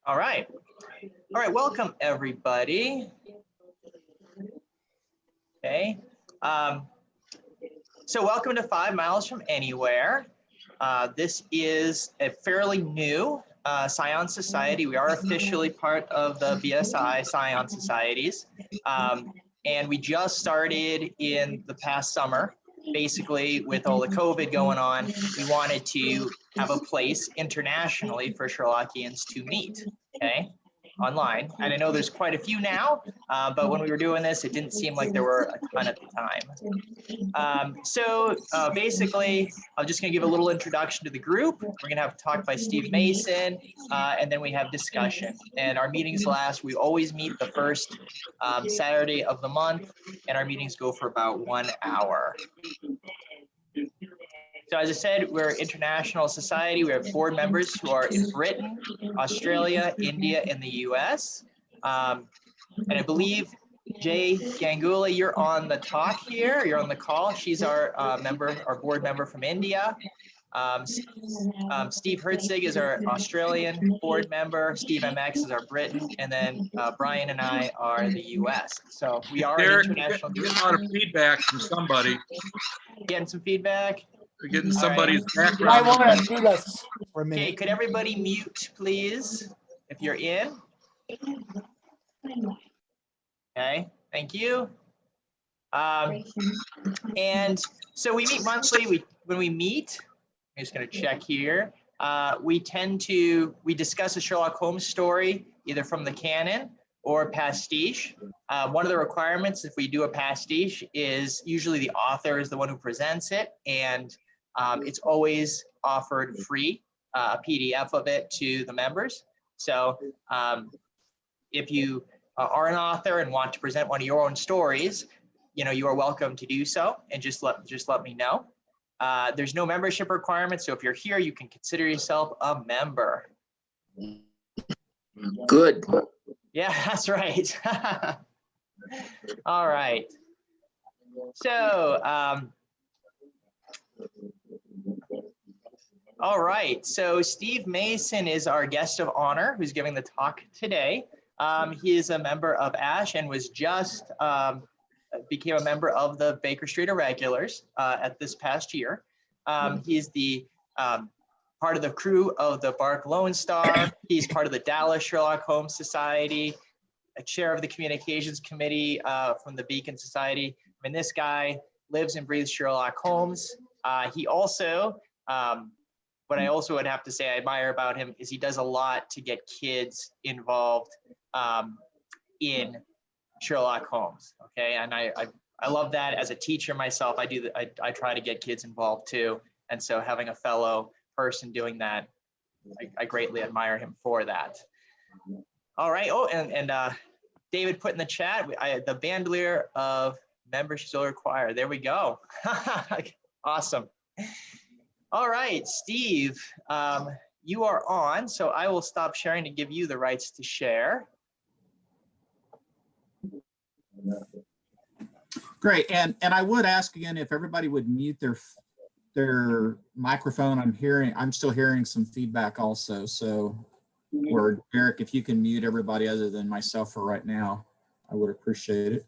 All right. All right, welcome everybody. Okay. So welcome to 5 Miles from Anywhere. This is a fairly new Scion Society. We are officially part of the BSI Scion Societies. And we just started in the past summer. Basically, with all the COVID going on, we wanted to have a place internationally for Sherlockians to meet, okay, online. And I know there's quite a few now, but when we were doing this, it didn't seem like there were a ton at the time. Basically, I'm just going to give a little introduction to the group. We're going to have a talk by Steve Mason, and then we have discussion. And our meetings we always meet the first Saturday of the month, and our meetings go for about 1 hour. So as I said, we're an international society. We have board members who are in Britain, Australia, India, and the US. And I believe Jay Ganguly, you're on the talk here. You're on the call. She's our board member from India. Steve Herzig is our Australian board member. Steve MX is our Britain, and then Brian and I are the US. So we are an international group. Getting a lot of feedback from somebody. Getting some feedback. We're getting somebody's background. I want to mute us for a minute. Okay, could everybody mute, please, if you're in? Okay, thank you. And so we meet monthly. When we meet, I'm just going to check here. We discuss a Sherlock Holmes story, either from the canon or pastiche. One of the requirements, if we do a pastiche, is usually the author is the one who presents it, and it's always offered free, a PDF of it to the members. So if you are an author and want to present one of your own stories, you are welcome to do so, and just let me know. There's no membership requirement, so if you're here, you can consider yourself a member. Good. Yeah, that's right. All right. So, all right. So Steve Mason is our guest of honor who's giving the talk today. He is a member of ASH and was just became a member of the Baker Street Irregulars at this past year. He's the part of the crew of the Bark Lone Star. He's part of the Dallas Sherlock Holmes Society, a chair of the communications committee from the Beacon Society. I mean, this guy lives and breathes Sherlock Holmes. He also, what I also would have to say I admire about him is he does a lot to get kids involved in Sherlock Holmes. Okay, and I love that. As a teacher myself, I try to get kids involved too. And so having a fellow person doing that, I greatly admire him for that. All right. Oh, and David put in the chat, the bandolier of membership still required. There we go. Awesome. All right, Steve, you are on, so I will stop sharing to give you the rights to share. Great, and I would ask again if everybody would mute their microphone. I'm still hearing some feedback also. So, or Derek, if you can mute everybody other than myself for right now, I would appreciate it.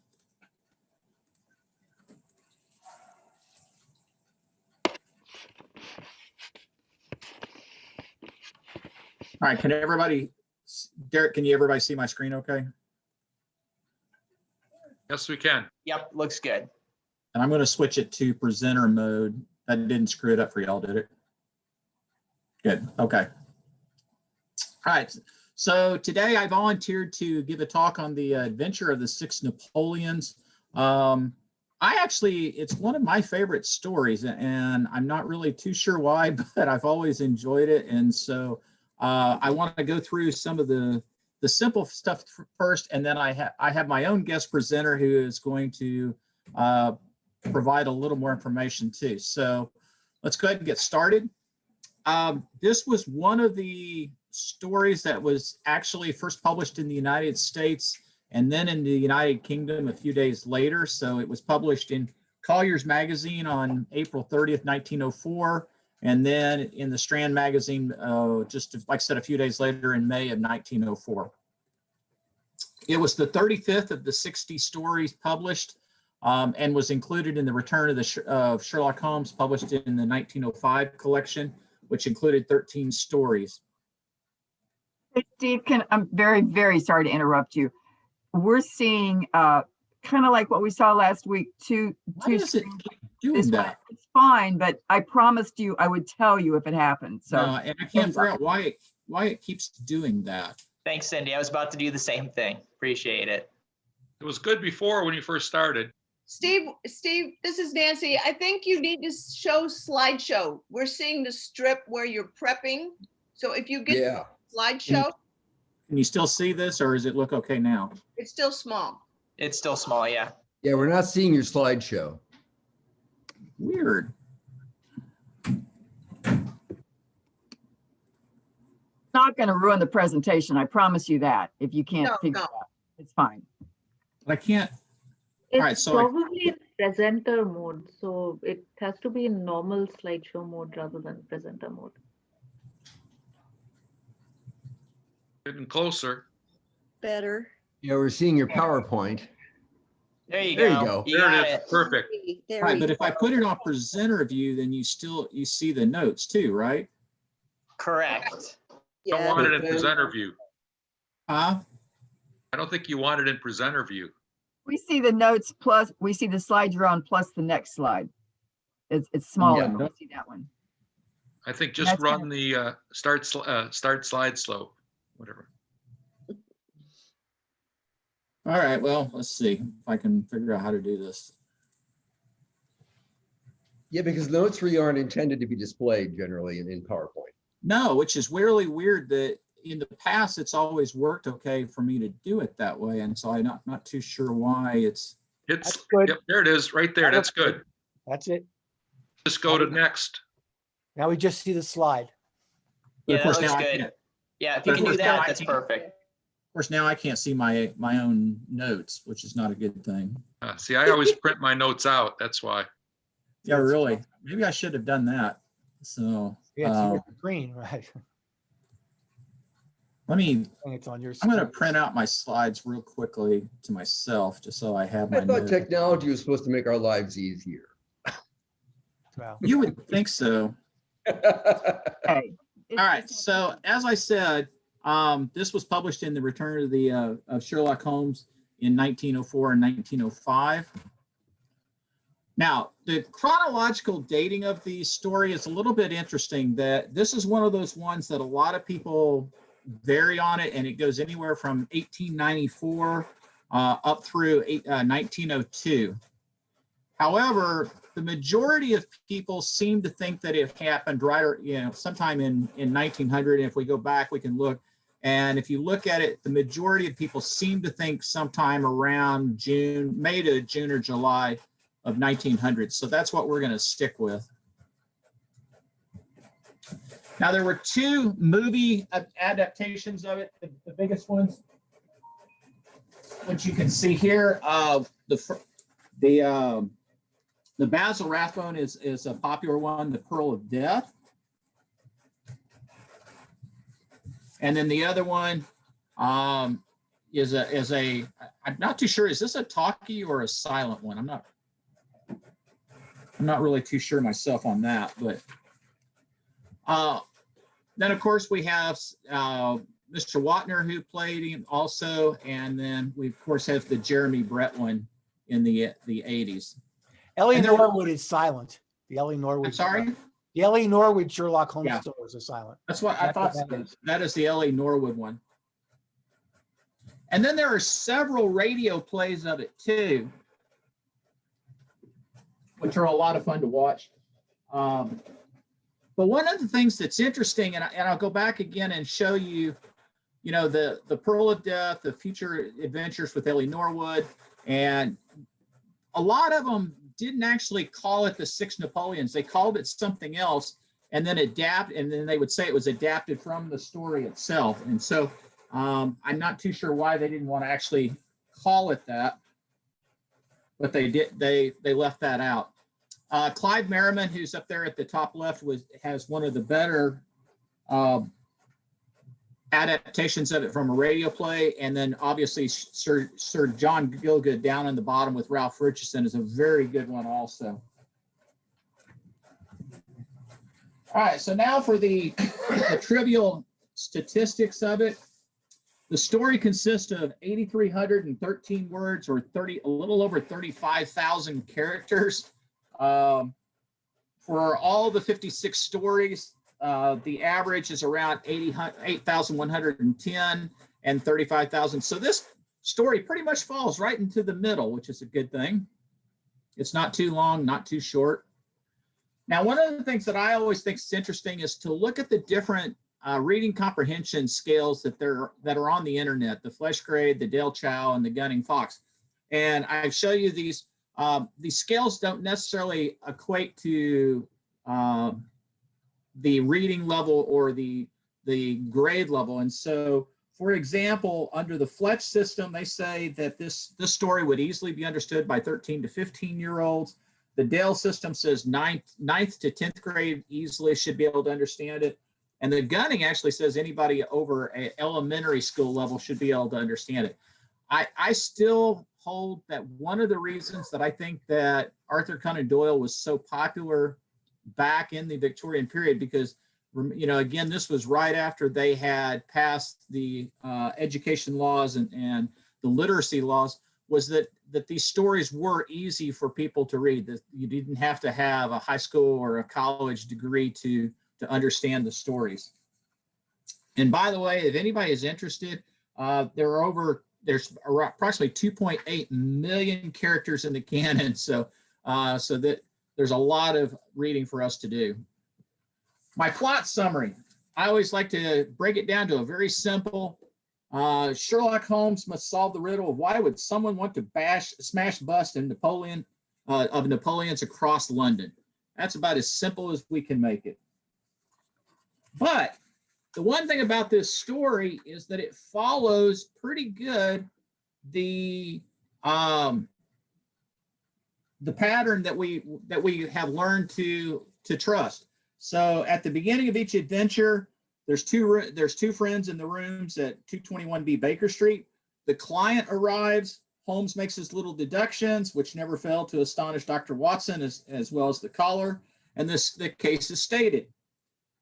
All right, Derek, can everybody see my screen okay? Yes, we can. Yep, looks good. And I'm going to switch it to presenter mode. That didn't screw it up for y'all, did it? Good, okay. All right, so today I volunteered to give a talk on the adventure of the Six Napoleons. It's one of my favorite stories, and I'm not really too sure why, but I've always enjoyed it. And so I want to go through some of the simple stuff first, and then I have my own guest presenter who is going to provide a little more information too. So let's go ahead and get started. This was one of the stories that was actually first published in the United States and then in the United Kingdom a few days later. So it was published in Collier's Magazine on April 30th, 1904. And then in the Strand magazine, just like I said, a few days later in May of 1904. It was the 35th of the 60 stories published, and was included in the Return of Sherlock Holmes, published in the 1905 collection, which included 13 stories. Hey, Steve, I'm very, very sorry to interrupt you. We're seeing kind of like what we saw last week, two Why does it screens. keep doing This one, that? it's fine, but I promised you I would tell you if it happened. So No, and I can't figure out why it keeps doing that. Thanks, Cindy. I was about to do the same thing. Appreciate it. It was good before when you first started. Steve, this is Nancy. I think you need to show slideshow. We're seeing the strip where you're prepping. So if you get Yeah. slideshow, Can you still see this, or does it look okay now? it's still small. It's still small, yeah. Yeah, we're not seeing your slideshow. Weird. not going to ruin the presentation. I promise you that. If you can't No, figure no. it out, it's fine. But I can't. It's Alright, so I- probably in presenter mode, so it has to be in normal slideshow mode rather than presenter mode. Getting closer. Better. Yeah, we're seeing your PowerPoint. There you There you go. go. You There got it is. Perfect. There Right, we but if I go. put it on presenter view, then you see the notes too, right? Correct. Don't Yeah. want it in Okay. presenter view. Huh? I don't think you want it in presenter view. We see the notes plus, we see the slide you're on plus the next slide. It's smaller. Yeah. We see that one. I think just That's run the start slide slow, whatever. All right, well, let's see if I can figure out how to do this. Yeah, because notes really aren't intended to be displayed generally in PowerPoint. No, which is really weird that in the past, it's always worked okay for me to do it that way. And so I'm not too sure why it's, It's, That's good. yep, there it is, right there. That's good. That's it. Just go to next. Now we just see the slide. but Yeah, of that course looks now I good. can't, Yeah, if But you of can do course now that, I that's can- perfect. of course, now I can't see my own notes, which is not a good thing. See, I always print my notes out. That's why. Yeah, It's really. fine. Maybe I should have done that. So Yeah, uh, it's green, right? let me, And it's on your. I'm going to screen. print out my slides real quickly to myself, just so I have my I thought notes. technology was supposed to make our lives easier. Well, You would think so. Okay. All right. So as I said, this was published in the Return of the of Sherlock Holmes in 1904 and 1905. Now, the chronological dating of the story is a little bit interesting. That this is one of those ones that a lot of people vary on it, and it goes anywhere from 1894 up through 1902. However, the majority of people seem to think that it happened sometime in 1900. And if we go back, we can look. And if you look at it, the majority of people seem to think sometime around May to June or July of 1900. So that's what we're going to stick with. Now, there were two movie adaptations of it. The biggest ones, which you can see here, the Basil Rathbone is a popular one, The Pearl of Death. And then the other one is a I'm not too sure, is this a talkie or a silent one? I'm not really too sure myself on that, but then of course we have Mr. Watner, who played him also, and then we of course have the Jeremy Brett one in the 80s. Ellie And there were- Norwood is silent. The Ellie Norwood. I'm sorry? The Ellie Norwood Sherlock Holmes Yeah. stories are silent. That's what I thought. That is the L.A. Norwood one. And then there are several radio plays of it too, which are a lot of fun to watch. But one of the things that's interesting, and I'll go back again and show you, the Pearl of Death, the Future Adventures with Ellie Norwood, and a lot of them didn't actually call it the Six Napoleons. They called it something else, and then they would say it was adapted from the story itself. And so I'm not too sure why they didn't want to actually call it that, but they did. They left that out. Clive Merriman, who's up there at the top left, has one of the better adaptations of it from a radio play. And then obviously Sir John Gielgud down in the bottom with Ralph Richardson is a very good one also. All right, so now for the trivial statistics of it. The story consists of 8,313 words, or a little over 35,000 characters. For all the 56 stories, the average is around 8,110 and 35,000. So this story pretty much falls right into the middle, which is a good thing. It's not too long, not too short. Now, one of the things that I always think is interesting is to look at the different reading comprehension scales that are on the internet, the Flesh Grade, the Dale Chow, and the Gunning Fox. And I show you these scales don't necessarily equate to the reading level or the grade level. And so, for example, under the Fletch system, they say that this story would easily be understood by 13 to 15-year-olds. The Dale system says ninth to 10th grade easily should be able to understand it. And the Gunning actually says anybody over an elementary school level should be able to understand it. I still hold that one of the reasons that I think that Arthur Conan Doyle was so popular back in the Victorian period, because, you know, again, this was right after they had passed the education laws and the literacy laws, was that these stories were easy for people to read, that you didn't have to have a high school or a college degree to understand the stories. And by the way, if anybody is interested, there's approximately 2.8 million characters in the canon, so that there's a lot of reading for us to do. My plot summary, I always like to break it down to a very simple. Sherlock Holmes must solve the riddle of why would someone want to smash bust of Napoleons across London. That's about as simple as we can make it. But the one thing about this story is that it follows pretty good the pattern that we have learned to trust. So at the beginning of each adventure, there's two friends in the rooms at 221B Baker Street. The client arrives. Holmes makes his little deductions, which never fail to astonish Dr. Watson as well as the caller. And the case is stated.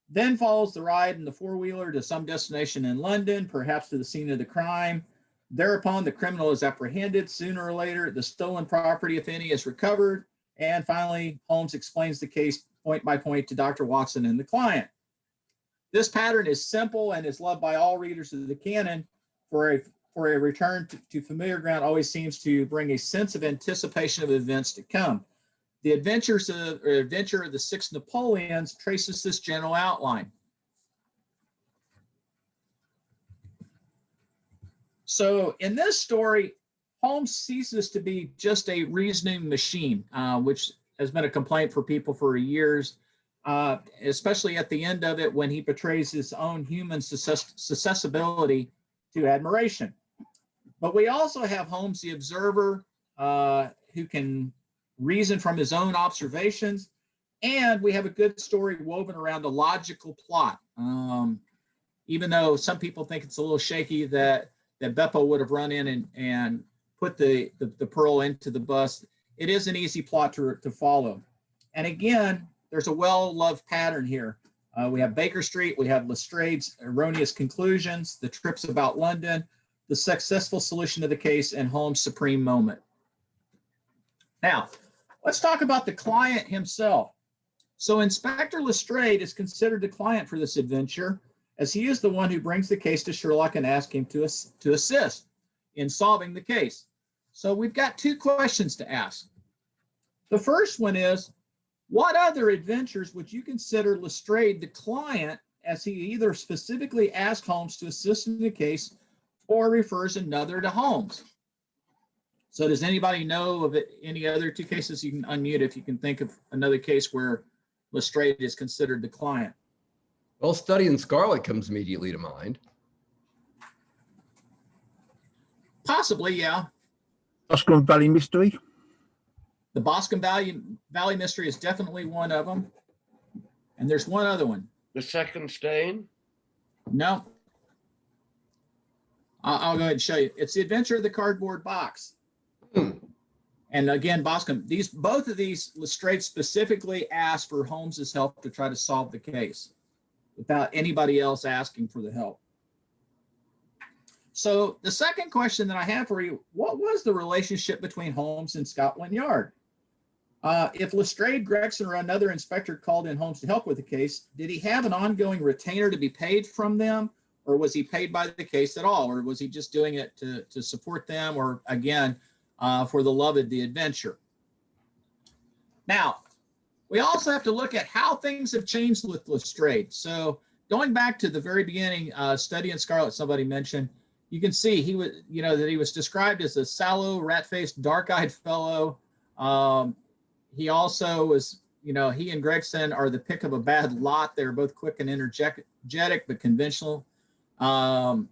Then follows the ride in the four-wheeler to some destination in London, perhaps to the scene of the crime. Thereupon, the criminal is apprehended. Sooner or later, the stolen property, if any, is recovered. And finally, Holmes explains the case point by point to Dr. Watson and the client. This pattern is simple and is loved by all readers of the canon. For a return to familiar ground always seems to bring a sense of anticipation of events to come. The adventure of the Six Napoleons traces this general outline. So in this story, Holmes ceases to be just a reasoning machine, which has been a complaint for people for years, especially at the end of it when he portrays his own human susceptibility to admiration. But we also have Holmes the observer, who can reason from his own observations, and we have a good story woven around a logical plot. Even though some people think it's a little shaky that Beppo would have run in and put the pearl into the bust, it is an easy plot to follow. And again, there's a well-loved pattern here. We have Baker Street, we have Lestrade's erroneous conclusions, the trips about London, the successful solution of the case, and Holmes' supreme moment. Now, let's talk about the client himself. So Inspector Lestrade is considered the client for this adventure, as he is the one who brings the case to Sherlock and asks him to assist in solving the case. So we've got two questions to ask. The first one is, what other adventures would you consider Lestrade the client, as he either specifically asks Holmes to assist in the case or refers another to Holmes? So does anybody know of any other two cases? You can unmute if you can think of another case where Lestrade is considered the client. Well, Study in Scarlet comes immediately to mind. Possibly, yeah. Oscar and Valley Mystery. The Boscombe Valley Mystery is definitely one of them. And there's one other one. The Second Stain? No. I'll go ahead and show you. It's The Adventure of the Cardboard Box. And again, Boscombe, both of these, Lestrade specifically asked for Holmes's help to try to solve the case without anybody else asking for the help. So the second question that I have for you, what was the relationship between Holmes and Scotland Yard? If Lestrade, Gregson, or another inspector called in Holmes to help with the case, did he have an ongoing retainer to be paid from them? Or was he paid by the case at all? Or was he just doing it to support them? Or again, for the love of the adventure? Now, we also have to look at how things have changed with Lestrade. So going back to the very beginning, Study in Scarlet, somebody mentioned, you can see he was, that he was described as a sallow, rat-faced, dark-eyed fellow. He also was, he and Gregson are the pick of a bad lot. They're both quick and energetic, but conventional. Going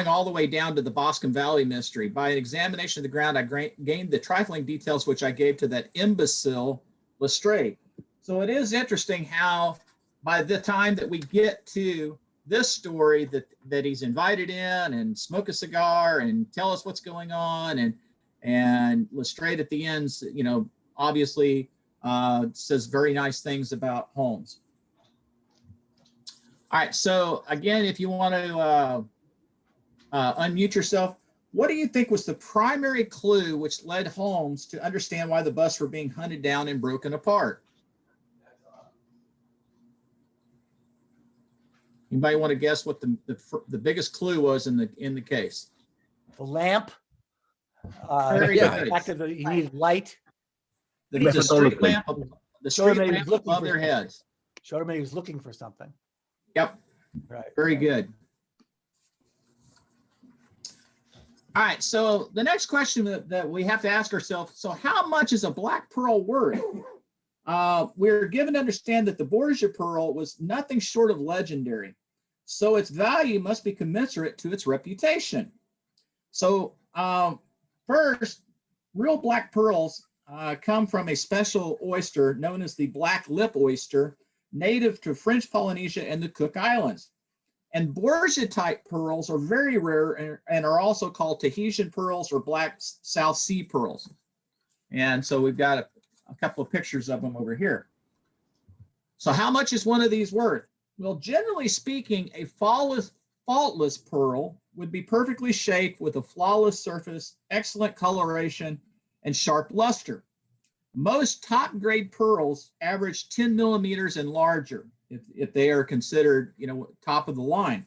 all the way down to the Boscombe Valley Mystery. By an examination of the ground, I gained the trifling details which I gave to that imbecile Lestrade. So it is interesting how by the time that we get to this story that he's invited in and smoke a cigar and tell us what's going on, and Lestrade at the end, obviously says very nice things about Holmes. All right, so again, if you want to unmute yourself, what do you think was the primary clue which led Holmes to understand why the busts were being hunted down and broken apart? Anybody want to guess what the biggest clue was in the case? The lamp. Very The good. fact that he needed light. The street lamp, above their heads. Showed him he was looking for something. Yep. Right. Very good. All right. So the next question that we have to ask ourselves, so how much is a black pearl worth? We're given to understand that the Borgia pearl was nothing short of legendary. So its value must be commensurate to its reputation. So first, real black pearls come from a special oyster known as the black lip oyster, native to French Polynesia and the Cook Islands. And Borgia type pearls are very rare and are also called Tahitian pearls or black South Sea pearls. And so we've got a couple of pictures of them over here. So how much is one of these worth? Well, generally speaking, a faultless pearl would be perfectly shaped with a flawless surface, excellent coloration, and sharp luster. Most top grade pearls average 10 millimeters and larger if they are considered, top of the line.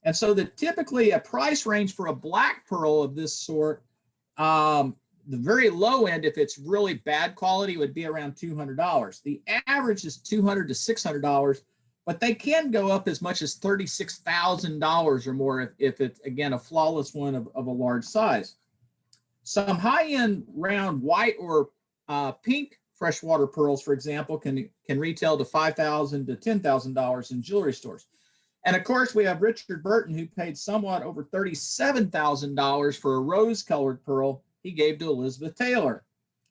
And so typically a price range for a black pearl of this sort, the very low end, if it's really bad quality, would be around $200. The average is $200 to $600, but they can go up as much as $36,000 or more if it's, again, a flawless one of a large size. Some high-end round white or pink freshwater pearls, for example, can retail to $5,000 to $10,000 in jewelry stores. And of course, we have Richard Burton, who paid somewhat over $37,000 for a rose-colored pearl he gave to Elizabeth Taylor.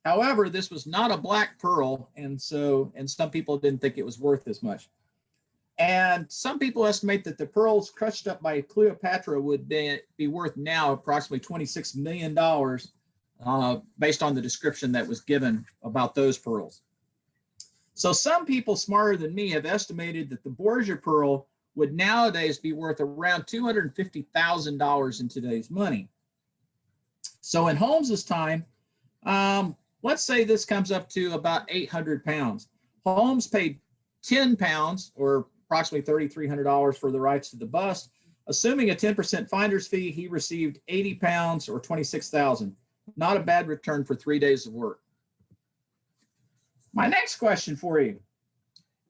However, this was not a black pearl, and some people didn't think it was worth as much. And some people estimate that the pearls crushed up by Cleopatra would be worth now approximately $26 million, based on the description that was given about those pearls. So some people smarter than me have estimated that the Borgia pearl would nowadays be worth around $250,000 in today's money. So in Holmes's time, let's say this comes up to about 800 pounds. Holmes paid 10 pounds or approximately $3,300 for the rights to the bust. Assuming a 10% finder's fee, he received 80 pounds or $26,000. Not a bad return for 3 days of work. My next question for you.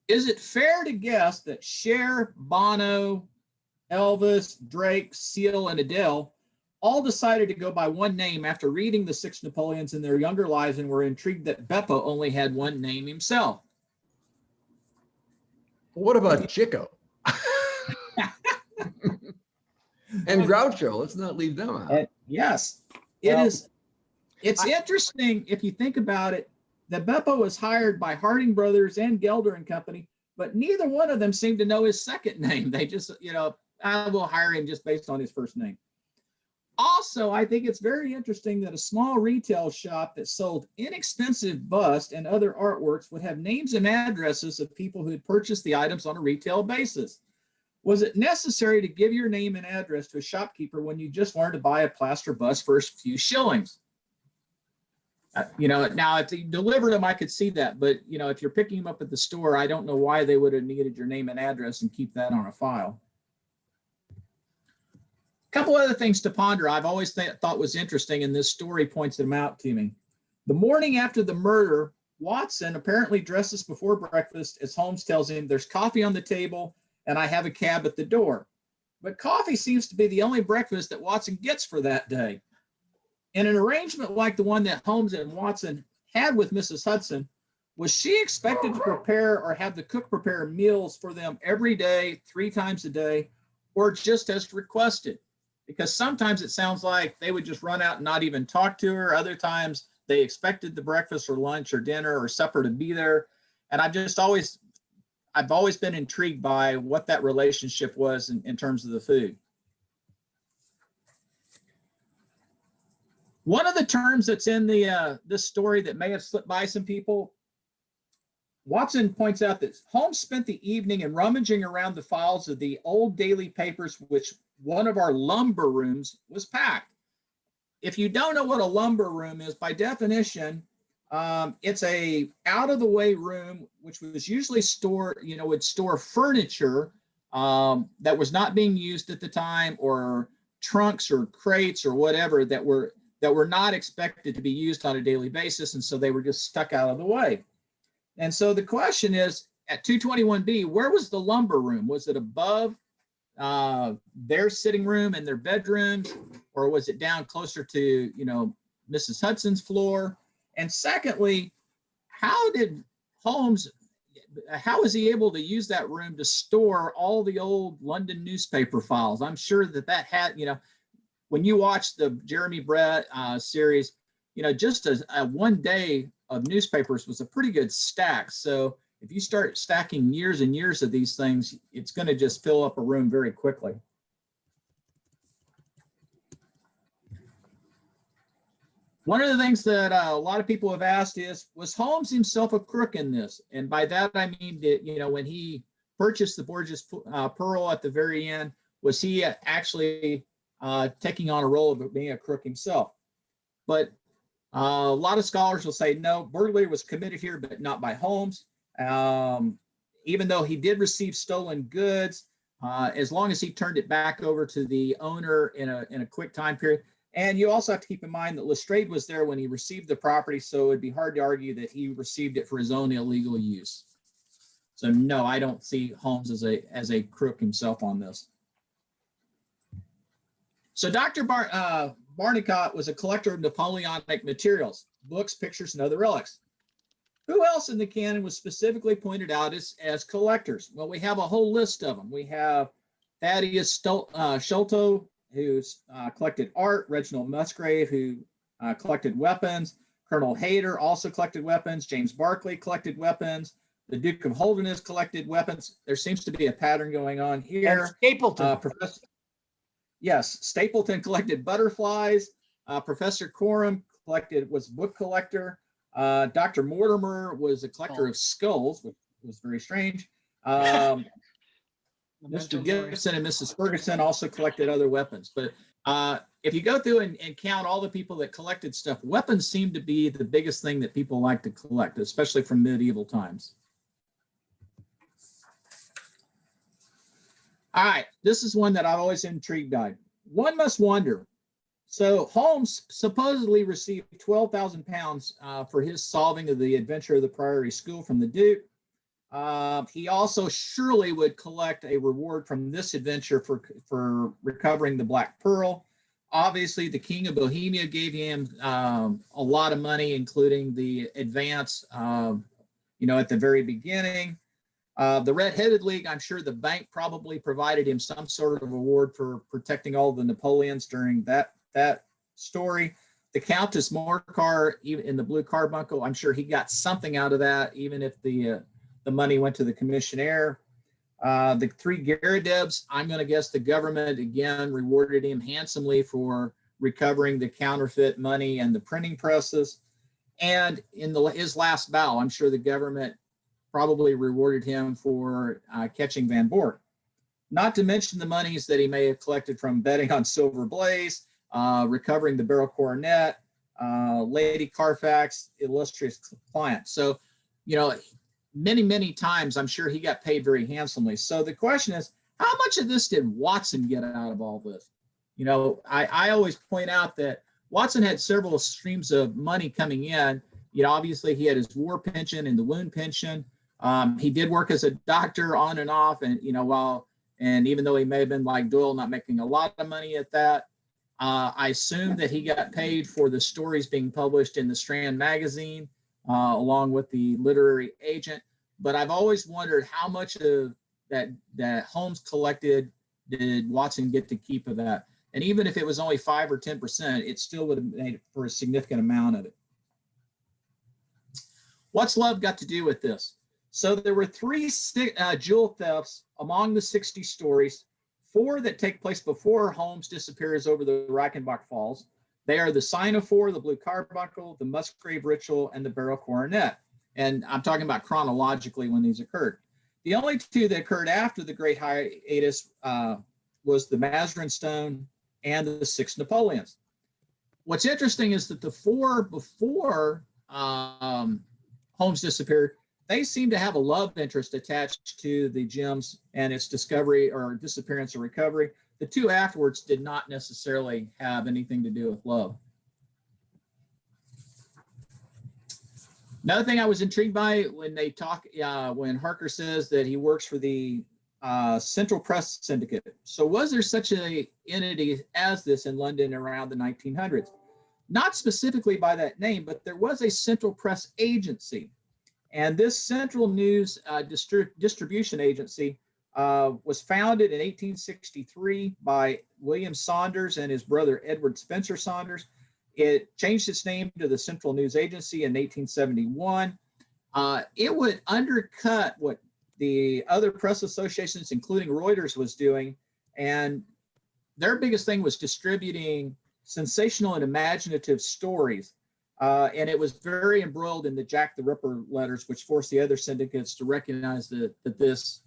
Is it fair to guess that Cher, Bono, Elvis, Drake, Seal, and Adele all decided to go by one name after reading the Six Napoleons in their younger lives and were intrigued that Beppo only had one name himself? What about Chico? And Groucho, let's not leave them out. Yes, it is. It's interesting if you think about it, that Beppo was hired by Harding Brothers and Gelder and Company, but neither one of them seemed to know his second name. They just, I will hire him just based on his first name. Also, I think it's very interesting that a small retail shop that sold inexpensive busts and other artworks would have names and addresses of people who had purchased the items on a retail basis. Was it necessary to give your name and address to a shopkeeper when you just wanted to buy a plaster bust for a few shillings? Now if you delivered them, I could see that, but if you're picking them up at the store, I don't know why they would have needed your name and address and keep that on a file. A couple other things to ponder I've always thought was interesting, and this story points them out to me. The morning after the murder, Watson apparently dresses before breakfast as Holmes tells him there's coffee on the table and I have a cab at the door. But coffee seems to be the only breakfast that Watson gets for that day. In an arrangement like the one that Holmes and Watson had with Mrs. Hudson, was she expected to prepare or have the cook prepare meals for them every day, 3 times a day, or just as requested? Because sometimes it sounds like they would just run out and not even talk to her. Other times they expected the breakfast or lunch or dinner or supper to be there. And I've always been intrigued by what that relationship was in terms of the food. One of the terms that's in this story that may have slipped by some people, Watson points out that Holmes spent the evening in rummaging around the files of the old daily papers, which one of our lumber rooms was packed. If you don't know what a lumber room is, by definition, it's a out-of-the-way room, which was usually would store furniture that was not being used at the time, or trunks or crates or whatever that were not expected to be used on a daily basis, and so they were just stuck out of the way. And so the question is, at 221B, where was the lumber room? Was it above their sitting room and their bedrooms, or was it down closer to Mrs. Hudson's floor? And secondly, how was he able to use that room to store all the old London newspaper files? I'm sure that had, when you watch the Jeremy Brett series, just a one day of newspapers was a pretty good stack. So if you start stacking years and years of these things, it's going to just fill up a room very quickly. One of the things that a lot of people have asked is, was Holmes himself a crook in this? And by that, I mean that, when he purchased the Borgias Pearl at the very end, was he actually taking on a role of being a crook himself? But a lot of scholars will say, no, burglary was committed here, but not by Holmes. Even though he did receive stolen goods, as long as he turned it back over to the owner in a quick time period. And you also have to keep in mind that Lestrade was there when he received the property, so it'd be hard to argue that he received it for his own illegal use. So no, I don't see Holmes as a crook himself on this. So Dr. Barnicot was a collector of Napoleonic materials, books, pictures, and other relics. Who else in the canon was specifically pointed out as collectors? Well, we have a whole list of them. We have Thaddeus Sholto, who collected art, Reginald Musgrave, who collected weapons, Colonel Hayter also collected weapons, James Barclay collected weapons, the Duke of Holderness collected weapons. There seems to be a pattern going on here. And Stapleton. Yes, Stapleton collected butterflies. Professor Coram was a book collector. Dr. Mortimer was a collector of skulls, which was very strange. Mr. Gibson and Mrs. Ferguson also collected other weapons. But if you go through and count all the people that collected stuff, weapons seem to be the biggest thing that people like to collect, especially from medieval times. All right, this is one that I've always intrigued by. One must wonder. So Holmes supposedly received 12,000 pounds for his solving of the adventure of the Priory School from the Duke. He also surely would collect a reward from this adventure for recovering the Black Pearl. Obviously, the King of Bohemia gave him a lot of money, including the advance, at the very beginning. The Red-Headed League, I'm sure the bank probably provided him some sort of reward for protecting all the Napoleons during that story. The Countess Morcar, even in the Blue Carbuncle, I'm sure he got something out of that, even if the money went to the commissionaire. The 3 Garadebs, I'm going to guess the government again rewarded him handsomely for recovering the counterfeit money and the printing presses. And in his last bow, I'm sure the government probably rewarded him for catching Van Bork. Not to mention the monies that he may have collected from betting on Silver Blaze, recovering the Beryl Coronet, Lady Carfax, illustrious client. So, you know, many, many times I'm sure he got paid very handsomely. So the question is, how much of this did Watson get out of all this? You know, I always point out that Watson had several streams of money coming in. You know, obviously he had his war pension and the wound pension. He did work as a doctor on and off, and you know, and even though he may have been like Doyle, not making a lot of money at that, I assume that he got paid for the stories being published in the Strand magazine, along with the literary agent. But I've always wondered how much of that Holmes collected did Watson get to keep of that. And even if it was only 5 or 10%, it still would have made for a significant amount of it. What's love got to do with this? So there were 3 jewel thefts among the 60 stories, 4 that take place before Holmes disappears over the Reichenbach Falls. They are the Sinophore, the Blue Carbuncle, the Musgrave Ritual, and the Beryl Coronet. And I'm talking about chronologically when these occurred. The only 2 that occurred after the Great Hiatus was the Mazarin Stone and the Six Napoleons. What's interesting is that the 4 before Holmes disappeared, they seem to have a love interest attached to the gems and its discovery or disappearance or recovery. The 2 afterwards did not necessarily have anything to do with love. Another thing I was intrigued by when they talk, when Harker says that he works for the Central Press Syndicate. So was there such an entity as this in London around the 1900s? Not specifically by that name, but there was a Central Press Agency. And this Central News Distribution Agency was founded in 1863 by William Saunders and his brother Edward Spencer Saunders. It changed its name to the Central News Agency in 1871. It would undercut what the other press associations, including Reuters, was doing. And their biggest thing was distributing sensational and imaginative stories. And it was very embroiled in the Jack the Ripper letters, which forced the other syndicates to recognize that this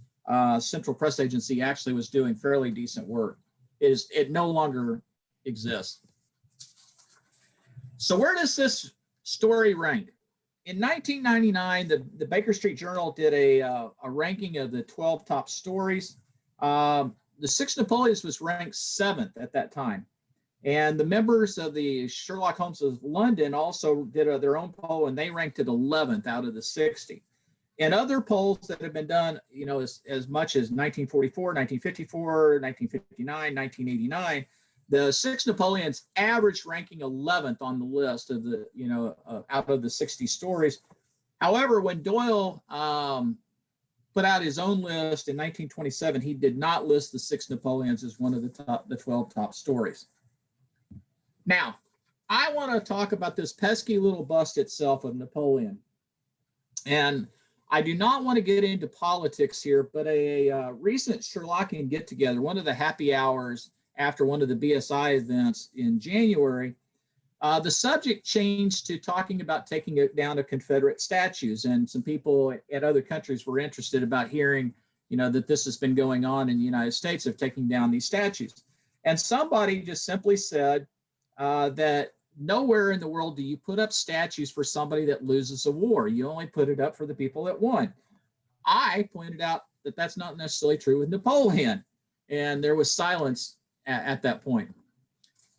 Central Press Agency actually was doing fairly decent work. It no longer exists. So where does this story rank? In 1999, the Baker Street Journal did a ranking of the 12 top stories. The Six Napoleons was ranked 7th at that time. And the members of the Sherlock Holmes of London also did their own poll, and they ranked it 11th out of the 60. And other polls that have been done, you know, as much as 1944, 1954, 1959, 1989, the Six Napoleons average ranking 11th on the list of the, you know, out of the 60 stories. However, when Doyle put out his own list in 1927, he did not list the Six Napoleons as one of the 12 top stories. Now, I want to talk about this pesky little bust itself of Napoleon. And I do not want to get into politics here, but a recent Sherlockian get-together, one of the happy hours after one of the BSI events in January, the subject changed to talking about taking it down to Confederate statues. And some people at other countries were interested about hearing, you know, that this has been going on in the United States of taking down these statues. And somebody just simply said, that nowhere in the world do you put up statues for somebody that loses a war. You only put it up for the people that won. I pointed out that that's not necessarily true with Napoleon, and there was silence at that point.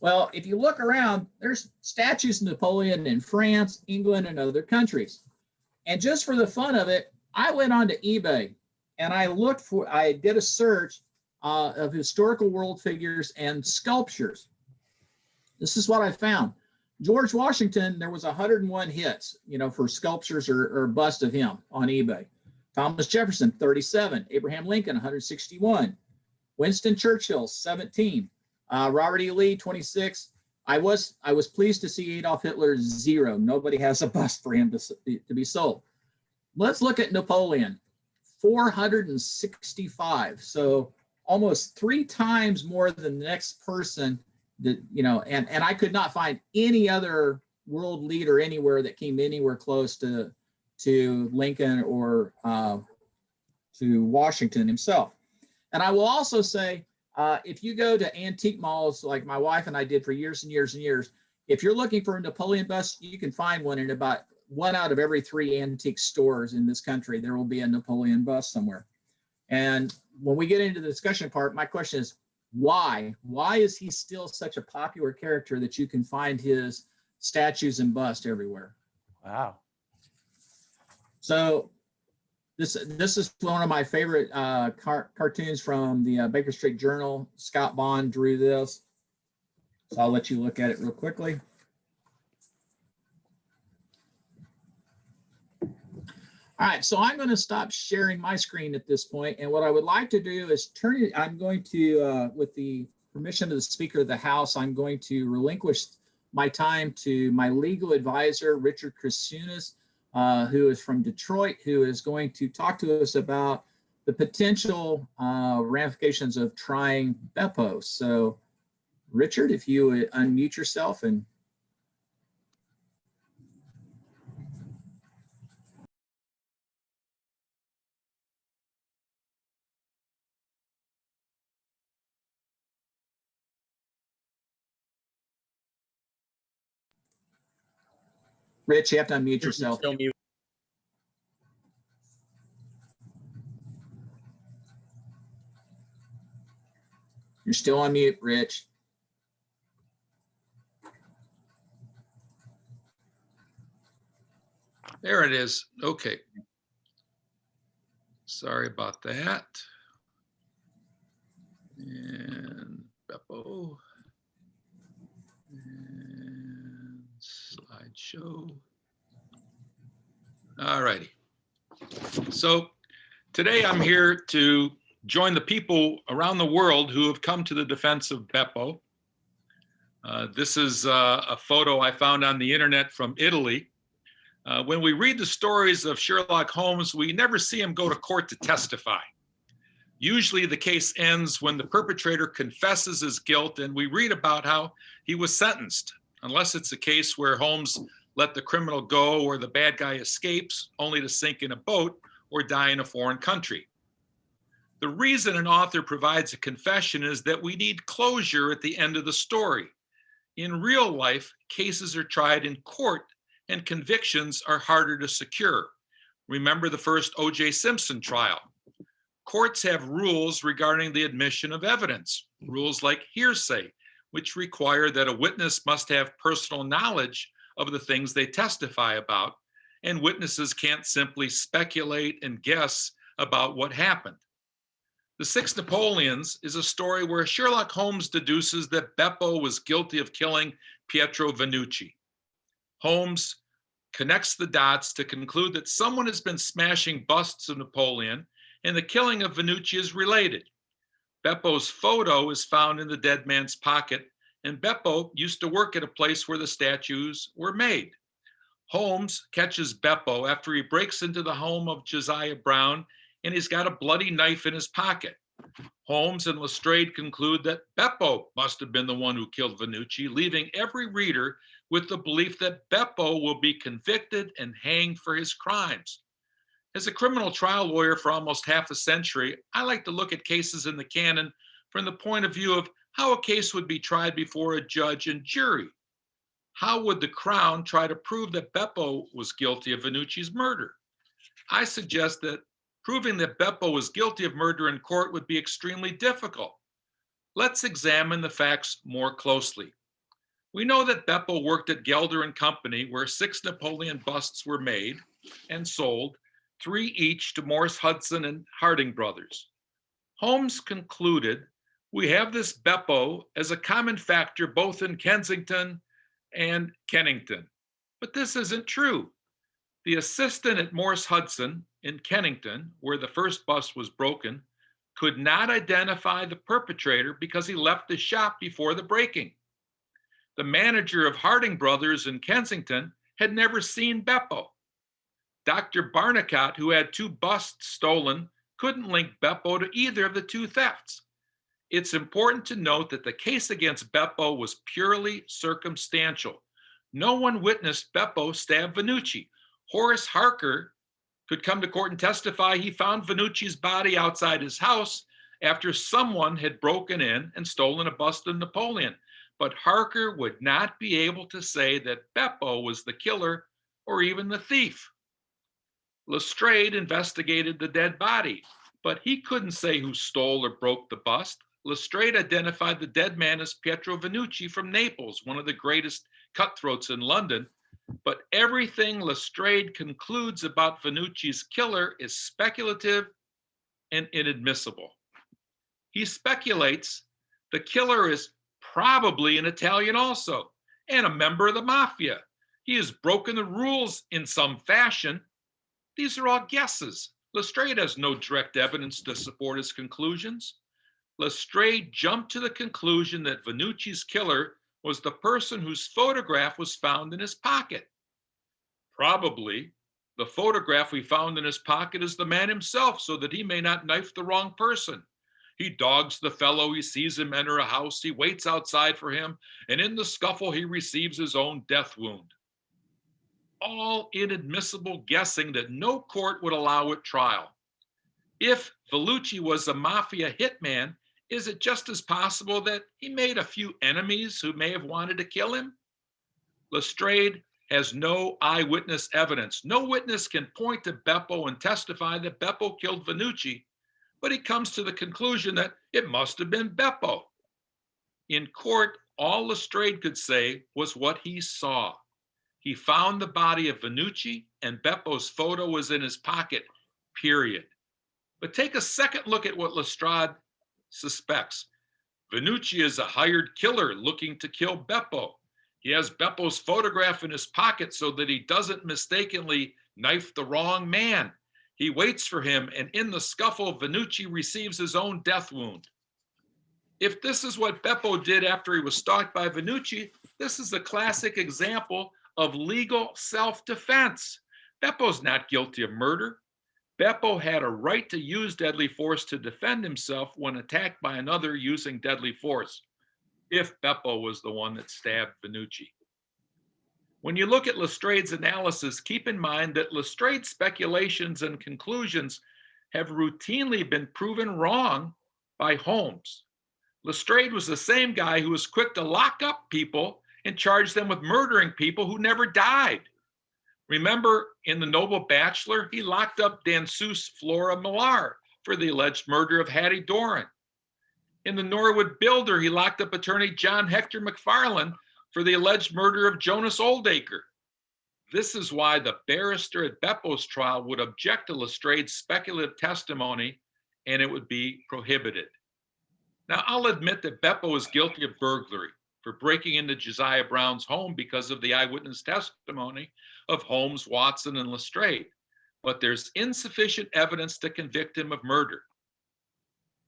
Well, if you look around, there's statues of Napoleon in France, England, and other countries. And just for the fun of it, I went onto eBay and I did a search of historical world figures and sculptures. This is what I found. George Washington, there was 101 hits, you know, for sculptures or bust of him on eBay. Thomas Jefferson, 37. Abraham Lincoln, 161. Winston Churchill, 17. Robert E. Lee, 26. I was pleased to see Adolf Hitler 0. Nobody has a bust for him to be sold. Let's look at Napoleon, 465. So almost 3 times more than the next person that, you know, and I could not find any other world leader anywhere that came anywhere close to Lincoln or to Washington himself. And I will also say, if you go to antique malls, like my wife and I did for years and years and years, if you're looking for a Napoleon bust, you can find one in about 1 out of every 3 antique stores in this country. There will be a Napoleon bust somewhere. And when we get into the discussion part, my question is, why? Why is he still such a popular character that you can find his statues and busts everywhere? Wow. So this is one of my favorite cartoons from the Baker Street Journal. Scott Bond drew this. So I'll let you look at it real quickly. All right, so I'm going to stop sharing my screen at this point, and what I would like to do is turn it. I'm going to, with the permission of the Speaker of the House, I'm going to relinquish my time to my legal advisor, Richard Krasunas, who is from Detroit, who is going to talk to us about the potential ramifications of trying Beppo. So, Richard, if you would unmute yourself and. Rich, you have to unmute yourself. You're still on mute, Rich. There it is. Okay. Sorry about that. And Beppo. And slideshow. All righty. So today I'm here to join the people around the world who have come to the defense of Beppo. This is a photo I found on the internet from Italy. When we read the stories of Sherlock Holmes, we never see him go to court to testify. Usually the case ends when the perpetrator confesses his guilt and we read about how he was sentenced, unless it's a case where Holmes let the criminal go or the bad guy escapes only to sink in a boat or die in a foreign country. The reason an author provides a confession is that we need closure at the end of the story. In real life, cases are tried in court and convictions are harder to secure. Remember the first O.J. Simpson trial. Courts have rules regarding the admission of evidence, rules like hearsay, which require that a witness must have personal knowledge of the things they testify about, and witnesses can't simply speculate and guess about what happened. The Six Napoleons is a story where Sherlock Holmes deduces that Beppo was guilty of killing Pietro Vannucci. Holmes connects the dots to conclude that someone has been smashing busts of Napoleon and the killing of Vannucci is related. Beppo's photo is found in the dead man's pocket, and Beppo used to work at a place where the statues were made. Holmes catches Beppo after he breaks into the home of Josiah Brown, and he's got a bloody knife in his pocket. Holmes and Lestrade conclude that Beppo must have been the one who killed Vannucci, leaving every reader with the belief that Beppo will be convicted and hanged for his crimes. As a criminal trial lawyer for almost half a century, I like to look at cases in the canon from the point of view of how a case would be tried before a judge and jury. How would the Crown try to prove that Beppo was guilty of Vannucci's murder? I suggest that proving that Beppo was guilty of murder in court would be extremely difficult. Let's examine the facts more closely. We know that Beppo worked at Gelder and Company, where 6 Napoleon busts were made and sold, 3 each to Morse Hudson and Harding Brothers. Holmes concluded, we have this Beppo as a common factor both in Kensington and Kennington. But this isn't true. The assistant at Morse Hudson in Kennington, where the first bust was broken, could not identify the perpetrator because he left the shop before the breaking. the manager of Harding Brothers in Kensington, had never seen Beppo. Dr. Barnicott, who had 2 busts stolen, couldn't link Beppo to either of the 2 thefts. It's important to note that the case against Beppo was purely circumstantial. No one witnessed Beppo stab Vannucci. Horace Harker could come to court and testify he found Vannucci's body outside his house after someone had broken in and stolen a bust of Napoleon. But Harker would not be able to say that Beppo was the killer or even the thief. Lestrade investigated the dead body, but he couldn't say who stole or broke the bust. Lestrade identified the dead man as Pietro Vannucci from Naples, one of the greatest cutthroats in London. But everything Lestrade concludes about Vannucci's killer is speculative and inadmissible. He speculates the killer is probably an Italian also, and a member of the mafia. He has broken the rules in some fashion. These are all guesses. Lestrade has no direct evidence to support his conclusions. Lestrade jumped to the conclusion that Vannucci's killer was the person whose photograph was found in his pocket. Probably the photograph we found in his pocket is the man himself, so that he may not knife the wrong person. He dogs the fellow, he sees him enter a house, he waits outside for him, and in the scuffle he receives his own death wound. All inadmissible guessing that no court would allow at trial. If Vannucci was a mafia hitman, is it just as possible that he made a few enemies who may have wanted to kill him? Lestrade has no eyewitness evidence. No witness can point to Beppo and testify that Beppo killed Vannucci, but he comes to the conclusion that it must have been Beppo. In court, all Lestrade could say was what he saw. He found the body of Vannucci and Beppo's photo was in his pocket, period. But take a second look at what Lestrade suspects. Vannucci is a hired killer looking to kill Beppo. He has Beppo's photograph in his pocket so that he doesn't mistakenly knife the wrong man. He waits for him, and in the scuffle, Vannucci receives his own death wound. If this is what Beppo did after he was stalked by Vannucci, this is a classic example of legal self-defense. Beppo's not guilty of murder. Beppo had a right to use deadly force to defend himself when attacked by another using deadly force, if Beppo was the one that stabbed Vannucci. When you look at Lestrade's analysis, keep in mind that Lestrade's speculations and conclusions have routinely been proven wrong by Holmes. Lestrade was the same guy who was quick to lock up people and charge them with murdering people who never died. Remember, in The Noble Bachelor, he locked up danseuse Flora Millar for the alleged murder of Hattie Doran. In The Norwood Builder, he locked up attorney John Hector McFarlane for the alleged murder of Jonas Oldacre. This is why the barrister at Beppo's trial would object to Lestrade's speculative testimony, and it would be prohibited. Now, I'll admit that Beppo is guilty of burglary for breaking into Josiah Brown's home because of the eyewitness testimony of Holmes, Watson, and Lestrade, but there's insufficient evidence to convict him of murder.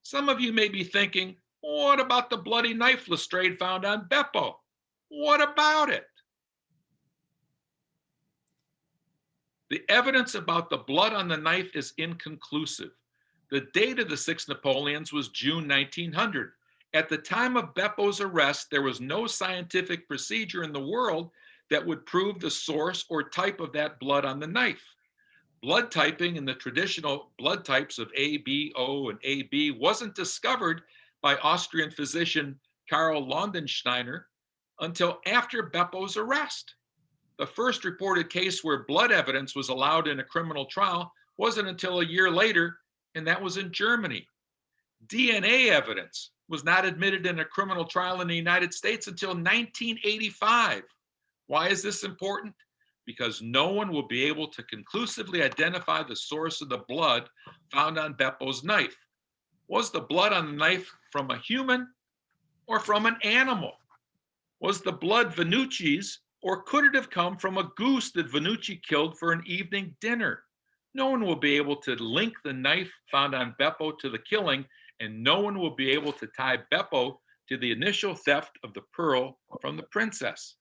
Some of you may be thinking, what about the bloody knife Lestrade found on Beppo? What about it? The evidence about the blood on the knife is inconclusive. The date of the Six Napoleons was June 1900. At the time of Beppo's arrest, there was no scientific procedure in the world that would prove the source or type of that blood on the knife. Blood typing in the traditional blood types of A, B, O, and AB wasn't discovered by Austrian physician Karl Londensteiner until after Beppo's arrest. The first reported case where blood evidence was allowed in a criminal trial wasn't until a year later, and that was in Germany. DNA evidence was not admitted in a criminal trial in the United States until 1985. Why is this important? Because no one will be able to conclusively identify the source of the blood found on Beppo's knife. Was the blood on the knife from a human or from an animal? Was the blood Vannucci's, or could it have come from a goose that Vannucci killed for an evening dinner? No one will be able to link the knife found on Beppo to the killing, and no one will be able to tie Beppo to the initial theft of the pearl from the princess.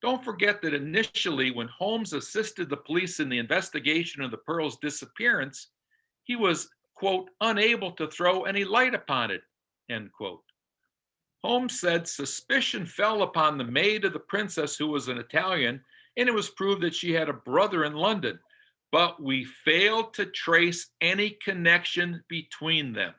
Don't forget that initially, when Holmes assisted the police in the investigation of the pearl's disappearance, he was, quote, unable to throw any light upon it, end quote. Holmes said suspicion fell upon the maid of the princess, who was an Italian, and it was proved that she had a brother in London, but we failed to trace any connection between them.